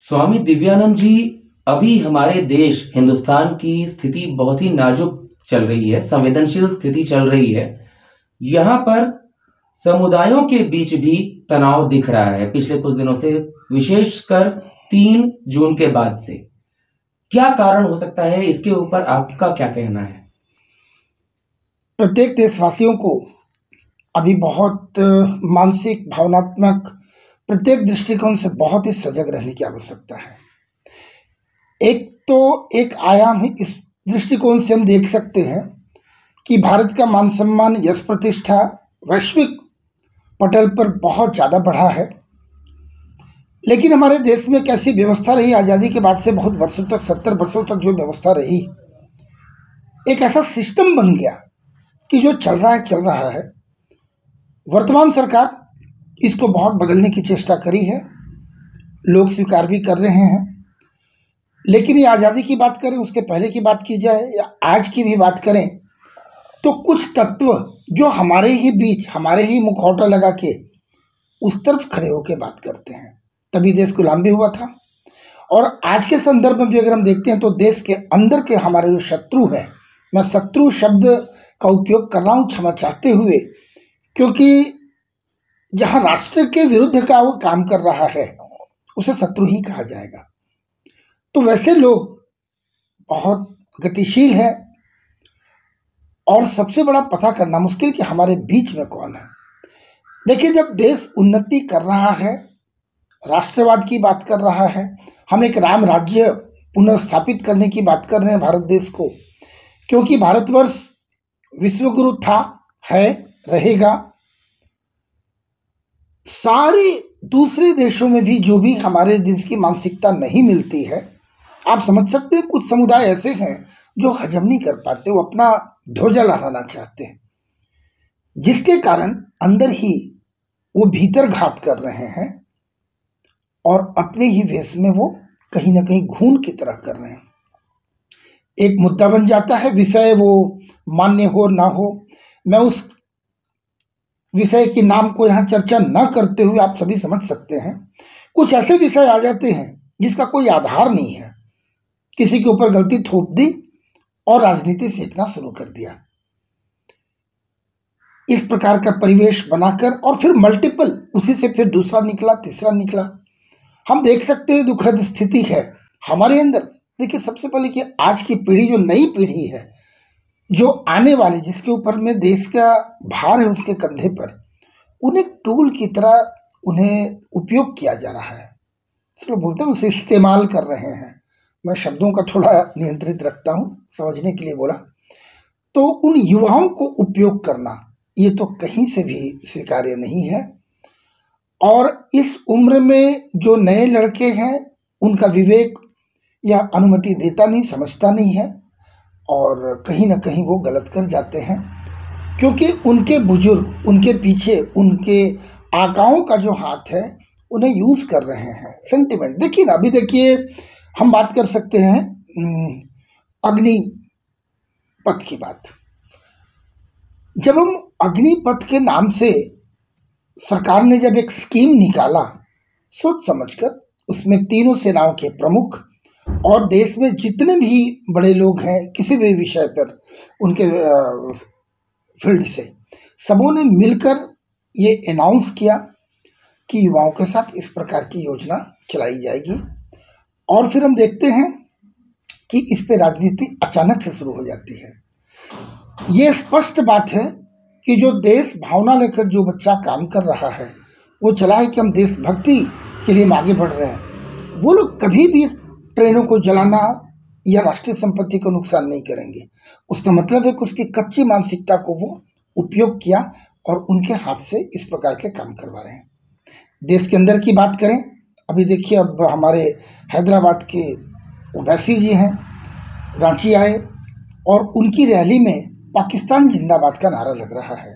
स्वामी दिव्यानंद जी, अभी हमारे देश हिंदुस्तान की स्थिति बहुत ही नाजुक चल रही है, संवेदनशील स्थिति चल रही है। यहाँ पर समुदायों के बीच भी तनाव दिख रहा है पिछले कुछ दिनों से, विशेषकर 3 जून के बाद से। क्या कारण हो सकता है? इसके ऊपर आपका क्या कहना है? प्रत्येक देशवासियों को अभी बहुत मानसिक, भावनात्मक प्रत्येक दृष्टिकोण से बहुत ही सजग रहने की आवश्यकता है। एक आयाम ही इस दृष्टिकोण से हम देख सकते हैं कि भारत का मान सम्मान, यश प्रतिष्ठा वैश्विक पटल पर बहुत ज़्यादा बढ़ा है। लेकिन हमारे देश में कैसी व्यवस्था रही आज़ादी के बाद से, बहुत वर्षों तक, 70 वर्षों तक जो व्यवस्था रही, एक ऐसा सिस्टम बन गया कि जो चल रहा है। वर्तमान सरकार इसको बहुत बदलने की चेष्टा करी है, लोग स्वीकार भी कर रहे हैं। लेकिन ये आज़ादी की बात करें, उसके पहले की बात की जाए या आज की भी बात करें, तो कुछ तत्व जो हमारे ही बीच, हमारे ही मुखौटा लगा के उस तरफ खड़े होकर बात करते हैं। तभी देश गुलाम भी हुआ था। और आज के संदर्भ में भी अगर हम देखते हैं तो देश के अंदर के हमारे जो शत्रु हैं, मैं शत्रु शब्द का उपयोग कर रहा हूँ क्षमा चाहते हुए, क्योंकि जहाँ राष्ट्र के विरुद्ध का वो काम कर रहा है उसे शत्रु ही कहा जाएगा। तो वैसे लोग बहुत गतिशील है और सबसे बड़ा पता करना मुश्किल कि हमारे बीच में कौन है। देखिए, जब देश उन्नति कर रहा है, राष्ट्रवाद की बात कर रहा है, हम एक राम राज्य पुनर्स्थापित करने की बात कर रहे हैं भारत देश को, क्योंकि भारतवर्ष विश्वगुरु था, है, रहेगा। सारे दूसरे देशों में भी जो भी हमारे देश की मानसिकता नहीं मिलती है, आप समझ सकते हैं कुछ समुदाय ऐसे हैं जो हजम नहीं कर पाते, वो अपना ध्वजा लहराना चाहते हैं, जिसके कारण अंदर ही वो भीतर घात कर रहे हैं और अपने ही वेश में वो कहीं ना कहीं घून की तरह कर रहे हैं। एक मुद्दा बन जाता है, विषय वो मान्य हो ना हो, मैं उस विषय के नाम को यहाँ चर्चा न करते हुए आप सभी समझ सकते हैं, कुछ ऐसे विषय आ जाते हैं जिसका कोई आधार नहीं है, किसी के ऊपर गलती थोप दी और राजनीति सीखना शुरू कर दिया। इस प्रकार का परिवेश बनाकर और फिर मल्टीपल, उसी से फिर दूसरा निकला, तीसरा निकला। हम देख सकते हैं दुखद स्थिति है हमारे अंदर। देखिए, सबसे पहले कि आज की पीढ़ी, जो नई पीढ़ी है, जो आने वाली, जिसके ऊपर में देश का भार है उसके कंधे पर, उन्हें टूल की तरह उन्हें उपयोग किया जा रहा है। चलो बोलते हैं उसे इस्तेमाल कर रहे हैं, मैं शब्दों का थोड़ा नियंत्रित रखता हूँ, समझने के लिए बोला। तो उन युवाओं को उपयोग करना ये तो कहीं से भी स्वीकार्य नहीं है। और इस उम्र में जो नए लड़के हैं, उनका विवेक यह अनुमति देता नहीं, समझता नहीं है, और कहीं ना कहीं वो गलत कर जाते हैं, क्योंकि उनके बुजुर्ग, उनके पीछे उनके आकाओं का जो हाथ है उन्हें यूज कर रहे हैं। सेंटिमेंट देखिए ना, अभी देखिए हम बात कर सकते हैं अग्निपथ की बात। जब हम अग्निपथ के नाम से सरकार ने जब एक स्कीम निकाला, सोच समझकर, उसमें तीनों सेनाओं के प्रमुख और देश में जितने भी बड़े लोग हैं किसी भी विषय पर, उनके फील्ड से, सबों ने मिलकर ये अनाउंस किया कि युवाओं के साथ इस प्रकार की योजना चलाई जाएगी। और फिर हम देखते हैं कि इस पे राजनीति अचानक से शुरू हो जाती है। ये स्पष्ट बात है कि जो देश भावना लेकर जो बच्चा काम कर रहा है, वो चला है कि हम देशभक्ति के लिए आगे बढ़ रहे हैं, वो लोग कभी भी ट्रेनों को जलाना या राष्ट्रीय संपत्ति को नुकसान नहीं करेंगे। उसका मतलब है कि उसकी कच्ची मानसिकता को वो उपयोग किया और उनके हाथ से इस प्रकार के काम करवा रहे हैं। देश के अंदर की बात करें, अभी देखिए, अब हमारे हैदराबाद के ओवैसी जी हैं, रांची आए और उनकी रैली में पाकिस्तान जिंदाबाद का नारा लग रहा है।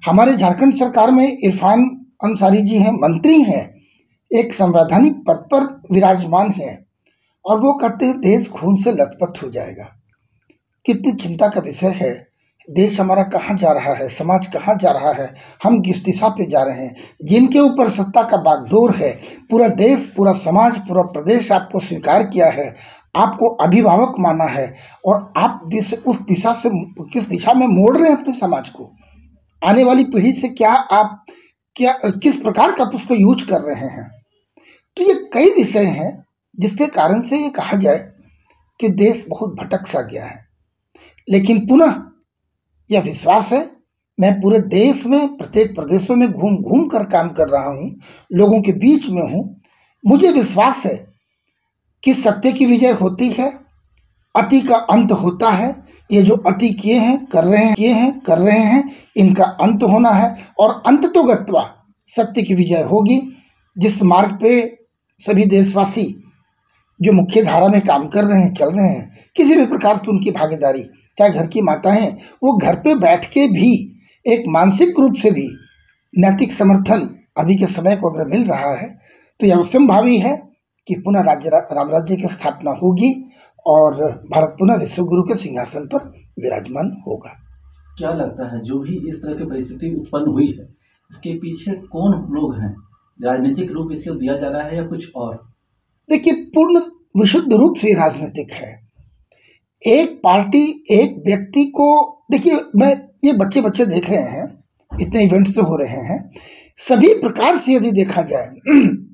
हमारे झारखंड सरकार में इरफान अंसारी जी हैं, मंत्री हैं, एक संवैधानिक पद पर विराजमान हैं, और वो कहते हैं देश खून से लथपथ हो जाएगा। कितनी चिंता का विषय है। देश हमारा कहाँ जा रहा है, समाज कहाँ जा रहा है, हम किस दिशा पे जा रहे हैं। जिनके ऊपर सत्ता का बागडोर है, पूरा देश, पूरा समाज, पूरा प्रदेश आपको स्वीकार किया है, आपको अभिभावक माना है, और आप उस दिशा से किस दिशा में मोड़ रहे हैं अपने समाज को, आने वाली पीढ़ी से आप किस प्रकार का उसको यूज कर रहे हैं। तो ये कई विषय हैं जिसके कारण से ये कहा जाए कि देश बहुत भटक सा गया है। लेकिन पुनः यह विश्वास है, मैं पूरे देश में प्रत्येक प्रदेशों में घूम घूम कर काम कर रहा हूँ, लोगों के बीच में हूँ, मुझे विश्वास है कि सत्य की विजय होती है, अति का अंत होता है। ये जो अति किए हैं, कर रहे हैं, इनका अंत होना है, और अंत तो गत्वा सत्य की विजय होगी। जिस मार्ग पे सभी देशवासी जो मुख्य धारा में काम कर रहे हैं, चल रहे हैं, किसी भी प्रकार की उनकी भागीदारी, चाहे घर की माता हैं, वो घर पे बैठ के भी एक मानसिक रूप से भी नैतिक समर्थन अभी के समय को अगर मिल रहा है, तो यह अवश्यंभावी है कि पुनः राम राज्य की स्थापना होगी और भारत पुनः विश्व गुरु के सिंहासन पर विराजमान होगा। क्या लगता है जो भी इस तरह की परिस्थिति उत्पन्न हुई है, इसके पीछे कौन लोग हैं? राजनीतिक रूप इसको दिया जा रहा है या कुछ और? देखिए, पूर्ण विशुद्ध रूप से राजनीतिक है। एक पार्टी, एक व्यक्ति को, देखिए, मैं ये बच्चे देख रहे हैं, इतने इवेंट्स हो रहे हैं, सभी प्रकार से यदि देखा जाए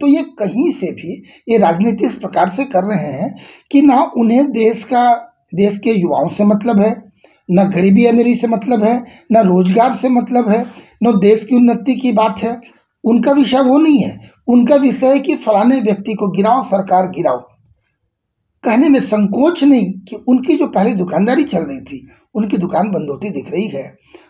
तो ये कहीं से भी ये राजनीति इस प्रकार से कर रहे हैं कि ना उन्हें देश के युवाओं से मतलब है, ना गरीबी अमीरी से मतलब है, ना रोजगार से मतलब है, न देश की उन्नति की बात है। उनका विषय वो नहीं है। उनका विषय है कि फलाने व्यक्ति को गिराओ, सरकार गिराओ। कहने में संकोच नहीं कि उनकी जो पहले दुकानदारी चल रही थी, उनकी दुकान बंद होती दिख रही है,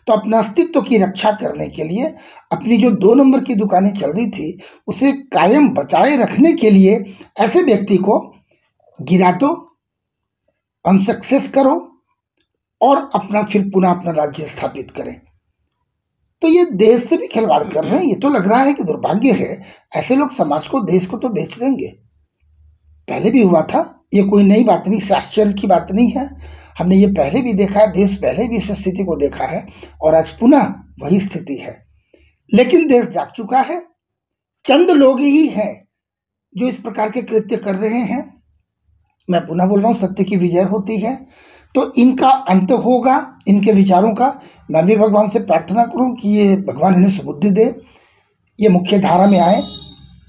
तो अपना अस्तित्व की रक्षा करने के लिए अपनी जो 2 नंबर की दुकानें चल रही थी, उसे कायम बचाए रखने के लिए ऐसे व्यक्ति को गिरा दो, अनसक्सेस करो और फिर पुनः अपना राज्य स्थापित करें। तो ये देश से भी खिलवाड़ कर रहे हैं। ये तो लग रहा है कि दुर्भाग्य है, ऐसे लोग समाज को, देश को तो बेच देंगे। पहले भी हुआ था, ये कोई नई बात नहीं, आश्चर्य की बात नहीं है। हमने ये पहले भी देखा है, देश पहले भी इस स्थिति को देखा है और आज पुनः वही स्थिति है। लेकिन देश जाग चुका है। चंद लोग ही हैं जो इस प्रकार के कृत्य कर रहे हैं। मैं पुनः बोल रहा हूँ, सत्य की विजय होती है तो इनका अंत होगा, इनके विचारों का। मैं भी भगवान से प्रार्थना करूं कि ये भगवान इन्हें सुबुद्धि दे, ये मुख्य धारा में आए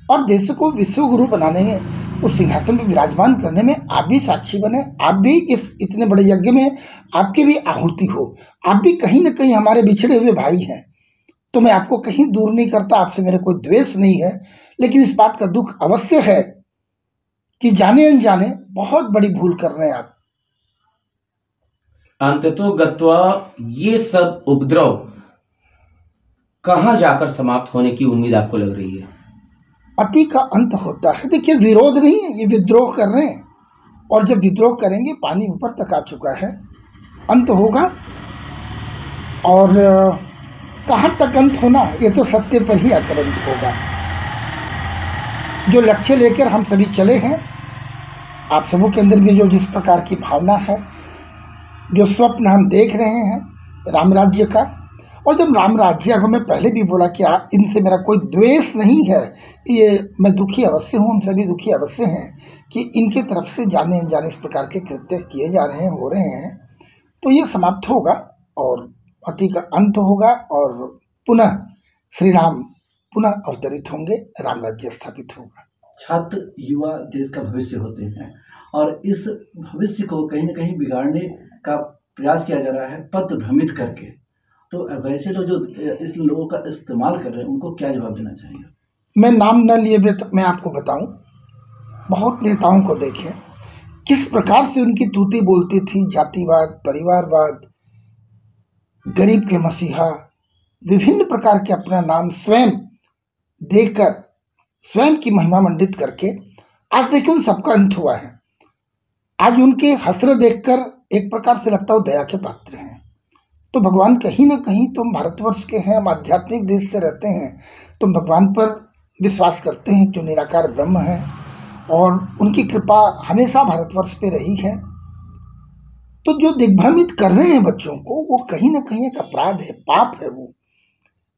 और देश को विश्व गुरु बनाने में, उस सिंहासन पर विराजमान करने में आप भी साक्षी बने। आप भी इस इतने बड़े यज्ञ में आपकी भी आहुति हो। आप भी कहीं ना कहीं हमारे बिछड़े हुए भाई हैं। तो मैं आपको कहीं दूर नहीं करता, आपसे मेरे कोई द्वेष नहीं है, लेकिन इस बात का दुख अवश्य है कि जाने अनजाने बहुत बड़ी भूल कर रहे हैं आप। अंततो गत्वा ये सब उपद्रव कहां जाकर समाप्त होने की उम्मीद आपको लग रही है? अति का अंत होता है। देखिए, विरोध नहीं है, ये विद्रोह कर रहे हैं और जब विद्रोह करेंगे, पानी ऊपर तक आ चुका है, अंत होगा। और कहां तक अंत होना, ये तो सत्य पर ही आकर अंत होगा। जो लक्ष्य लेकर हम सभी चले हैं, आप सबों के अंदर में जो जिस प्रकार की भावना है, जो स्वप्न हम देख रहे हैं राम राज्य का, और जब राम राज्य को मैं पहले भी बोला कि इनसे मेरा कोई द्वेष नहीं है, ये मैं दुखी अवश्य हूँ, हम सभी दुखी अवश्य हैं कि इनके तरफ से जाने अनजाने इस प्रकार के कृत्य किए जा रहे हैं, हो रहे हैं। तो ये समाप्त होगा और अति का अंत होगा और पुनः श्री राम पुनः अवतरित होंगे, राम राज्य स्थापित होगा। छात्र युवा देश का भविष्य होते हैं और इस भविष्य को कहीं ना कहीं बिगाड़ने का प्रयास किया जा रहा है, पथ भ्रमित करके। तो वैसे लोग जो इस लोगों का इस्तेमाल कर रहे हैं, उनको क्या जवाब देना चाहिए? मैं नाम न लिए मैं आपको बताऊं, बहुत नेताओं को देखें किस प्रकार से उनकी तूती बोलती थी, जातिवाद, परिवारवाद, गरीब के मसीहा, विभिन्न प्रकार के अपना नाम स्वयं देकर, स्वयं की महिमा मंडित करके। आज देखिए उन सबका अंत हुआ है। आज उनके हसरत देखकर एक प्रकार से लगता हो दया के पात्र हैं। तो भगवान कहीं ना कहीं, तुम भारतवर्ष के हैं, हम आध्यात्मिक देश से रहते हैं, तुम भगवान पर विश्वास करते हैं जो निराकार ब्रह्म है और उनकी कृपा हमेशा भारतवर्ष पे रही है। तो जो दिग्भ्रमित कर रहे हैं बच्चों को, वो कहीं ना कहीं एक अपराध है, पाप है। वो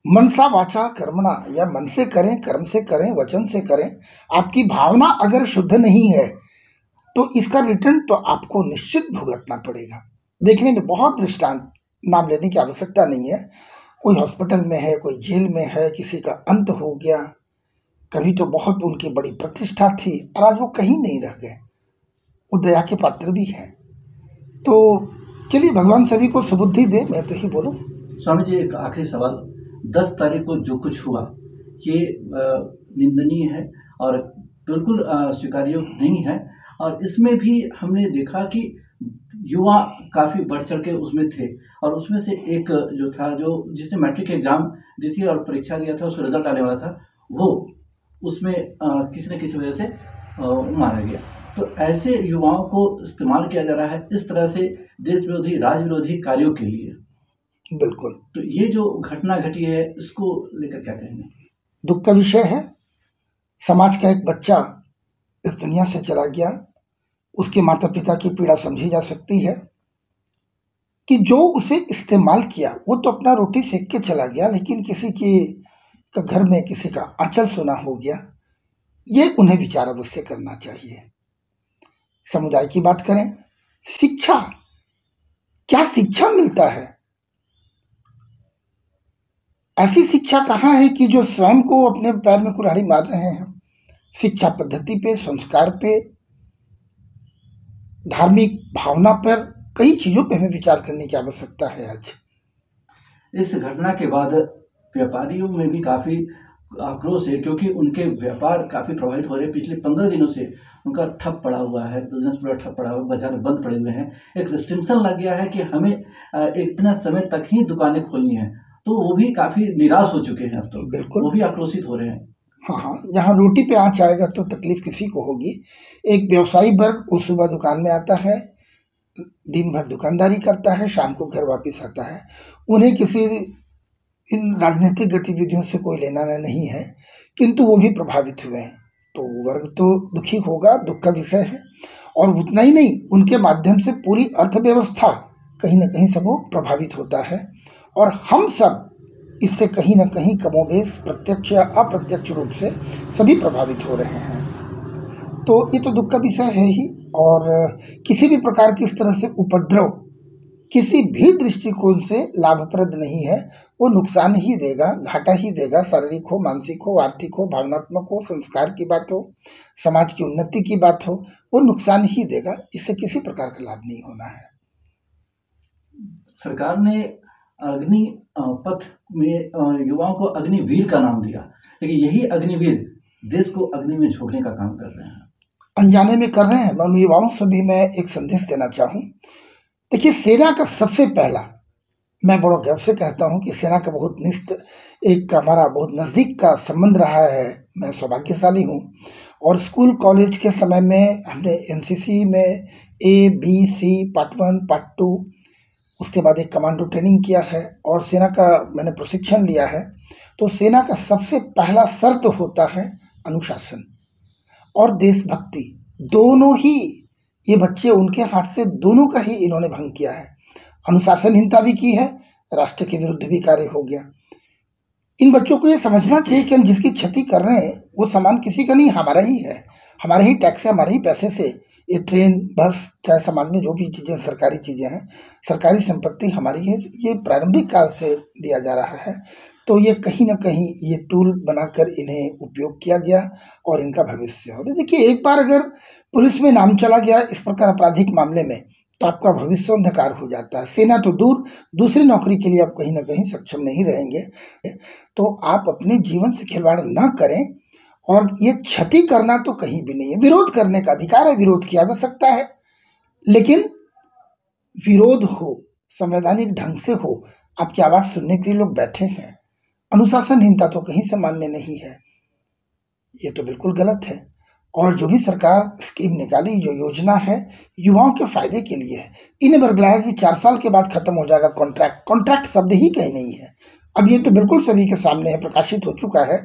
मनसा वाचा कर्मणा, या मन से करें, कर्म से करें, वचन से करें, आपकी भावना अगर शुद्ध नहीं है तो इसका रिटर्न तो आपको निश्चित भुगतना पड़ेगा। देखने में बहुत दृष्टांत, नाम लेने की आवश्यकता नहीं है। कोई हॉस्पिटल में है, कोई जेल में है, किसी का अंत हो गया, कभी तो बहुत उनकी बड़ी प्रतिष्ठा थी और आज वो कहीं नहीं रह गए, वो दया के पात्र भी हैं। तो चलिए भगवान सभी को सुबुद्धि दे, मैं तो ही बोलूं। स्वामी जी, एक आखिरी सवाल। 10 तारीख को जो कुछ हुआ ये निंदनीय है और बिल्कुल स्वीकार्य नहीं है। और इसमें भी हमने देखा कि युवा काफ़ी बढ़ चढ़ के उसमें थे, और उसमें से एक जो था, जो जिसने मैट्रिक एग्जाम दी थी और परीक्षा दिया था, उसका रिजल्ट आने वाला था, वो उसमें किसी न किसी वजह से मारा गया। तो ऐसे युवाओं को इस्तेमाल किया जा रहा है इस तरह से देश विरोधी, राज विरोधी कार्यों के लिए। बिल्कुल। तो ये जो घटना घटी है, इसको लेकर क्या कहेंगे? दुख का विषय है। समाज का एक बच्चा इस दुनिया से चला गया, उसके माता पिता की पीड़ा समझी जा सकती है कि जो उसे इस्तेमाल किया वो तो अपना रोटी सेक के चला गया, लेकिन किसी की का घर में किसी का आंचल सोना हो गया। ये उन्हें विचार अवश्य करना चाहिए। समुदाय की बात करें, शिक्षा, क्या शिक्षा मिलता है? ऐसी शिक्षा कहाँ है कि जो स्वयं को अपने पैर में कुल्हाड़ी मार रहे हैं? शिक्षा पद्धति पे, संस्कार पे, धार्मिक भावना पर, कई चीजों पे हमें विचार करने की आवश्यकता है आज। इस घटना के बाद व्यापारियों में भी काफी आक्रोश है, क्योंकि उनके व्यापार काफी प्रभावित हो रहे हैं। पिछले 15 दिनों से उनका ठप पड़ा हुआ है, बिजनेस पूरा ठप पड़ा हुआ है, बाजार बंद पड़े हुए हैं। एक रिस्ट्रिक्शन लग गया है कि हमें इतना समय तक ही दुकानें खोलनी है, तो वो भी काफी निराश हो चुके हैं अब तो। बिल्कुल, वो भी आक्रोशित हो रहे हैं। हाँ, जहाँ रोटी पे आँच आएगा तो तकलीफ किसी को होगी। एक व्यवसायी वर्ग, वो सुबह दुकान में आता है, दिन भर दुकानदारी करता है, शाम को घर वापस आता है। उन्हें किसी इन राजनीतिक गतिविधियों से कोई लेना नहीं है, किंतु वो भी प्रभावित हुए हैं। तो वर्ग तो दुखी होगा, दुख का विषय है। और उतना ही नहीं, उनके माध्यम से पूरी अर्थव्यवस्था कहीं ना कहीं सब वो प्रभावित होता है, और हम सब इससे कहीं ना कहीं कमोबेश प्रत्यक्ष या अप्रत्यक्ष रूप से सभी प्रभावित हो रहे हैं। तो ये तो दुख का विषय है ही। और किसी भी प्रकार की इस तरह से उपद्रव किसी भी दृष्टिकोण से लाभप्रद नहीं है। वो नुकसान ही देगा, घाटा ही देगा, शारीरिक हो, मानसिक हो, आर्थिक हो, भावनात्मक हो, संस्कार की बात हो, समाज की उन्नति की बात हो, वो नुकसान ही देगा। इससे किसी प्रकार का लाभ नहीं होना है। सरकार ने अग्नि पथ में युवाओं को अग्निवीर का नाम दिया, लेकिन यही अग्निवीर देश को अग्नि में झोंकने का काम कर रहे हैं, अनजाने में कर रहे हैं। मैं उन युवाओं से भी मैं एक संदेश देना चाहूँ। देखिए, सेना का सबसे पहला, मैं बड़ा गर्व से कहता हूँ कि सेना का बहुत एक हमारा बहुत नज़दीक का संबंध रहा है। मैं सौभाग्यशाली हूँ। और स्कूल कॉलेज के समय में हमने एनसीसी में ABC पार्ट 1 पार्ट 2, उसके बाद एक कमांडो ट्रेनिंग किया है और सेना का मैंने प्रशिक्षण लिया है। तो सेना का सबसे पहला शर्त होता है अनुशासन और देशभक्ति, दोनों ही। ये बच्चे, उनके हाथ से दोनों का ही इन्होंने भंग किया है। अनुशासनहीनता भी की है, राष्ट्र के विरुद्ध भी कार्य हो गया। इन बच्चों को ये समझना चाहिए कि हम जिसकी क्षति कर रहे हैं वो सामान किसी का नहीं, हमारा ही है, हमारे ही टैक्स से, हमारे ही पैसे से ये ट्रेन, बस, चाहे समाज में जो भी चीज़ें सरकारी चीज़ें हैं, सरकारी संपत्ति हमारी है। ये प्रारंभिक काल से दिया जा रहा है। तो ये कहीं ना कहीं ये टूल बनाकर इन्हें उपयोग किया गया और इनका भविष्य हो। देखिए, एक बार अगर पुलिस में नाम चला गया इस प्रकार आपराधिक मामले में, तो आपका भविष्य अंधकार हो जाता है। सेना तो दूर, दूसरी नौकरी के लिए आप कहीं ना कहीं सक्षम नहीं रहेंगे। तो आप अपने जीवन से खिलवाड़ ना करें। और ये क्षति करना तो कहीं भी नहीं है। विरोध करने का अधिकार है, विरोध किया जा सकता है, लेकिन विरोध हो, संवैधानिक ढंग से हो, आपकी आवाज़ सुनने के लिए लोग बैठे हैं। अनुशासनहीनता तो कहीं से मान्य नहीं है, ये तो बिल्कुल गलत है। और जो भी सरकार स्कीम निकाली, जो योजना है, युवाओं के फायदे के लिए है। इन्हें बरगलाया कि 4 साल के बाद खत्म हो जाएगा कॉन्ट्रैक्ट। कॉन्ट्रैक्ट शब्द ही कहीं नहीं है। अब ये तो बिल्कुल सभी के सामने है, प्रकाशित हो चुका है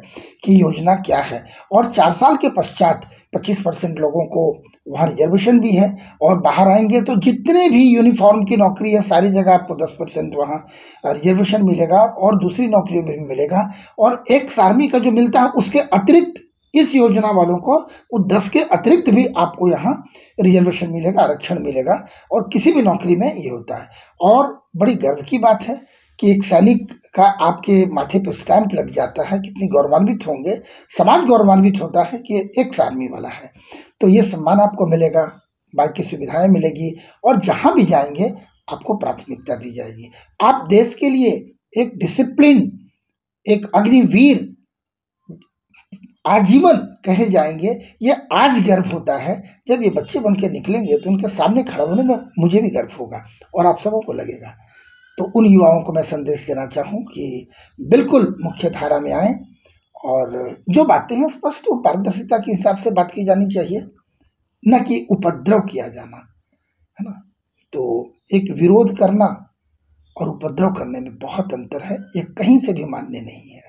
कि योजना क्या है। और 4 साल के पश्चात 25% लोगों को वहाँ रिजर्वेशन भी है, और बाहर आएंगे तो जितने भी यूनिफॉर्म की नौकरी है सारी जगह आपको 10% वहाँ रिजर्वेशन मिलेगा, और दूसरी नौकरियों में भी मिलेगा। और एक्स आर्मी का जो मिलता है उसके अतिरिक्त इस योजना वालों को वो 10 के अतिरिक्त भी आपको यहाँ रिजर्वेशन मिलेगा, आरक्षण मिलेगा, और किसी भी नौकरी में ये होता है। और बड़ी गर्व की बात है कि एक सैनिक का आपके माथे पर स्टैंप लग जाता है, कितनी गौरवान्वित होंगे, समाज गौरवान्वित होता है कि एक्स आर्मी वाला है। तो ये सम्मान आपको मिलेगा, बाकी सुविधाएं मिलेगी, और जहाँ भी जाएंगे आपको प्राथमिकता दी जाएगी। आप देश के लिए एक डिसिप्लिन, एक अग्निवीर आजीवन कहे जाएंगे। ये आज गर्व होता है, जब ये बच्चे बन के निकलेंगे तो उनके सामने खड़ा होने में मुझे भी गर्व होगा और आप सबों को लगेगा। तो उन युवाओं को मैं संदेश देना चाहूँ कि बिल्कुल मुख्य धारा में आएँ, और जो बातें हैं स्पष्ट और पारदर्शिता के हिसाब से बात की जानी चाहिए, न कि उपद्रव किया जाना, है ना। तो एक विरोध करना और उपद्रव करने में बहुत अंतर है, ये कहीं से भी मान्य नहीं है।